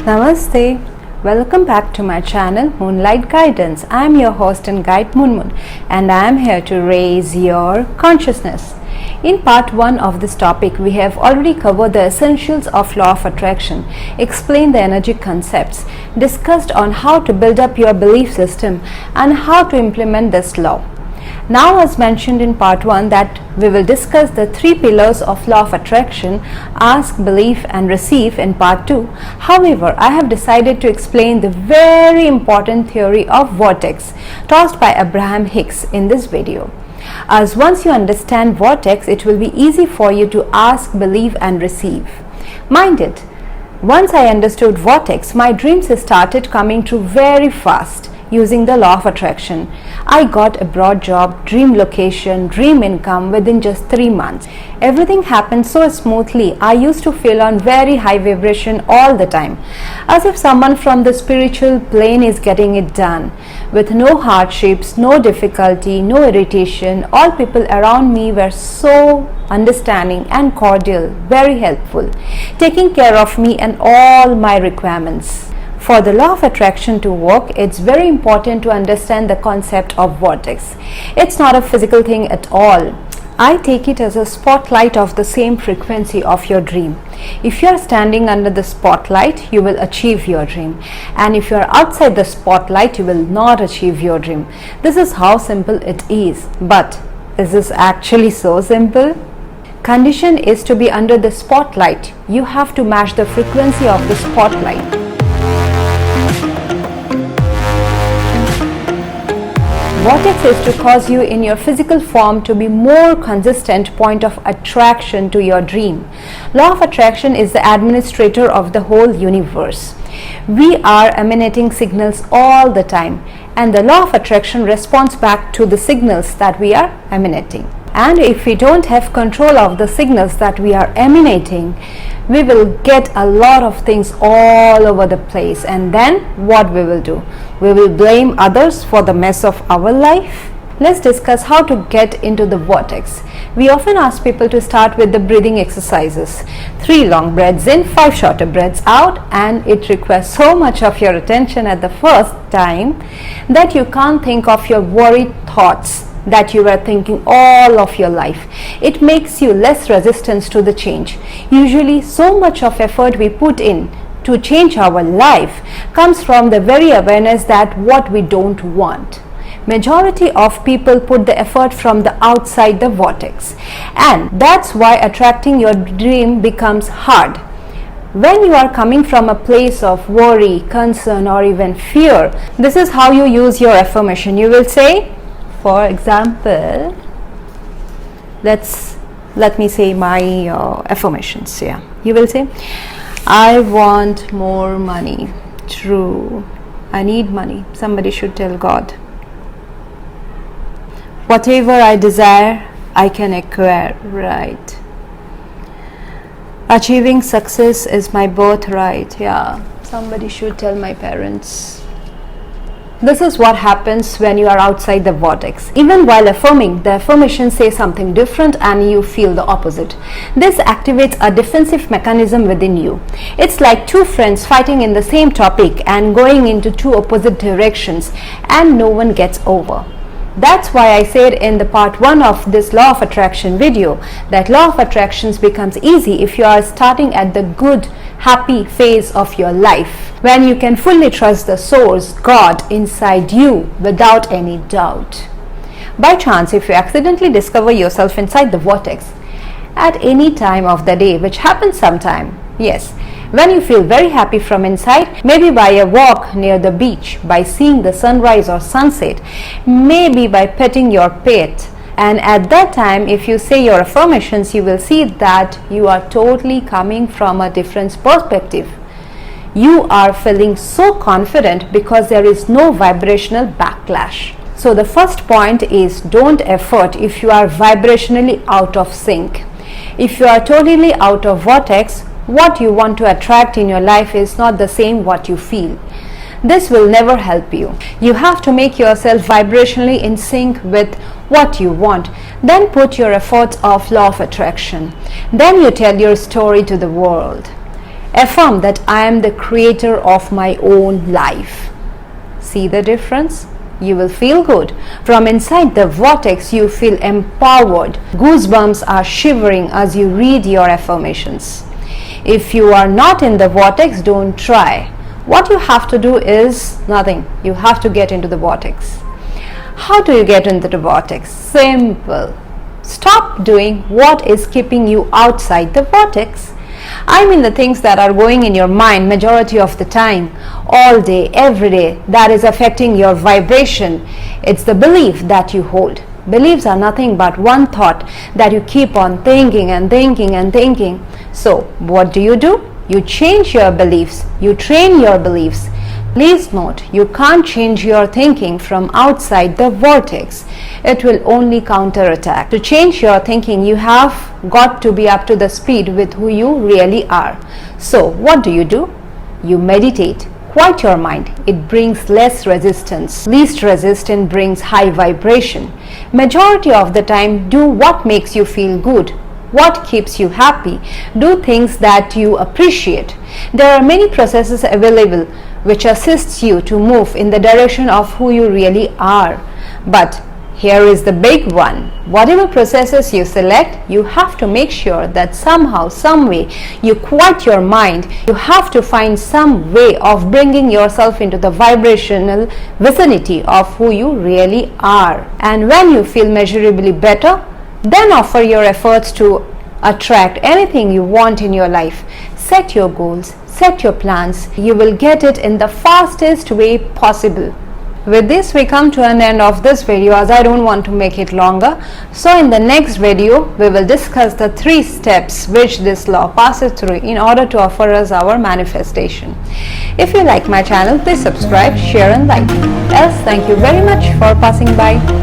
Namaste. Welcome back to my channel Moonlight Guidance. I am your host and guide Moonmoon, and I am here to raise your consciousness. In part 1 of this topic, we have already covered the essentials of law of attraction, explained the energy concepts, discussed on how to build up your belief system and how to implement this law. Now, as mentioned in part 1, that we will discuss the 3 pillars of law of attraction: ask, believe and receive in part 2. However, I have decided to explain the very important theory of vortex tossed by Abraham Hicks in this video. As once you understand vortex, it will be easy for you to ask, believe and receive. Mind it, once I understood vortex, my dreams started coming true very fast. Using the law of attraction, I got a broad job, dream location, dream income within just 3 months. Everything happened so smoothly. I used to feel on very high vibration all the time, as if someone from the spiritual plane is getting it done, with no hardships, no difficulty, no irritation. All people around me were so understanding and cordial, very helpful, taking care of me and all my requirements. For the law of attraction to work, it's very important to understand the concept of vortex. It's not a physical thing at all. I take it as a spotlight of the same frequency of your dream. If you are standing under the spotlight, you will achieve your dream. And if you are outside the spotlight, you will not achieve your dream. This is how simple it is. But is this actually so simple? Condition is to be under the spotlight. You have to match the frequency of the spotlight. Vortex is to cause you in your physical form to be more consistent point of attraction to your dream. Law of attraction is the administrator of the whole universe. We are emanating signals all the time, and the law of attraction responds back to the signals that we are emanating. And if we don't have control of the signals that we are emanating, we will get a lot of things all over the place, and then what we will do? We will blame others for the mess of our life. Let's discuss how to get into the vortex. We often ask people to start with the breathing exercises. 3 long breaths in, 5 shorter breaths out, and it requires so much of your attention at the first time that you can't think of your worried thoughts that you were thinking all of your life. It makes you less resistance to the change. Usually, so much of effort we put in to change our life comes from the very awareness that what we don't want. Majority of people put the effort from the outside the vortex, and that's why attracting your dream becomes hard. When you are coming from a place of worry, concern or even fear, this is how you use your affirmation. You will say, for example, let me say my affirmations. Yeah, you will say, I want more money. True. I need money. Somebody should tell God. Whatever I desire, I can acquire. Right. Achieving success is my birthright. Yeah, somebody should tell my parents. This is what happens when you are outside the vortex. Even while affirming, the affirmation says something different and you feel the opposite. This activates a defensive mechanism within you. It's like 2 friends fighting in the same topic and going into 2 opposite directions, and no one gets over. That's why I said in the part 1 of this law of attraction video that law of attractions becomes easy if you are starting at the good, happy phase of your life, when you can fully trust the source, God, inside you without any doubt. By chance, if you accidentally discover yourself inside the vortex at any time of the day, which happens sometime, yes, when you feel very happy from inside, maybe by a walk near the beach, by seeing the sunrise or sunset, maybe by petting your pet, and at that time, if you say your affirmations, you will see that you are totally coming from a different perspective. You are feeling so confident because there is no vibrational backlash. So the first point is, don't effort if you are vibrationally out of sync. If you are totally out of vortex, what you want to attract in your life is not the same what you feel. This will never help you. You have to make yourself vibrationally in sync with what you want. Then put your efforts of law of attraction. Then you tell your story to the world. Affirm that I am the creator of my own life. See the difference? You will feel good. From inside the vortex, you feel empowered. Goosebumps are shivering as you read your affirmations. If you are not in the vortex, don't try. What you have to do is nothing. You have to get into the vortex. How do you get into the vortex? Simple. Stop doing what is keeping you outside the vortex. I mean the things that are going in your mind majority of the time, all day, every day, that is affecting your vibration. It's the belief that you hold. Beliefs are nothing but one thought that you keep on thinking and thinking and thinking. So what do? You change your beliefs. You train your beliefs. Please note, you can't change your thinking from outside the vortex. It will only counterattack. To change your thinking, you have got to be up to the speed with who you really are. So what do? You meditate. Quiet your mind. It brings less resistance. Least resistance brings high vibration. Majority of the time, do what makes you feel good. What keeps you happy? Do things that you appreciate. There are many processes available which assists you to move in the direction of who you really are. But here is the big one. Whatever processes you select, you have to make sure that somehow, some way, you quiet your mind. You have to find some way of bringing yourself into the vibrational vicinity of who you really are. And when you feel measurably better, then offer your efforts to attract anything you want in your life. Set your goals, set your plans. You will get it in the fastest way possible. With this, we come to an end of this video as I don't want to make it longer. So in the next video, we will discuss the 3 steps which this law passes through in order to offer us our manifestation. If you like my channel, please subscribe, share and like. Else, thank you very much for passing by.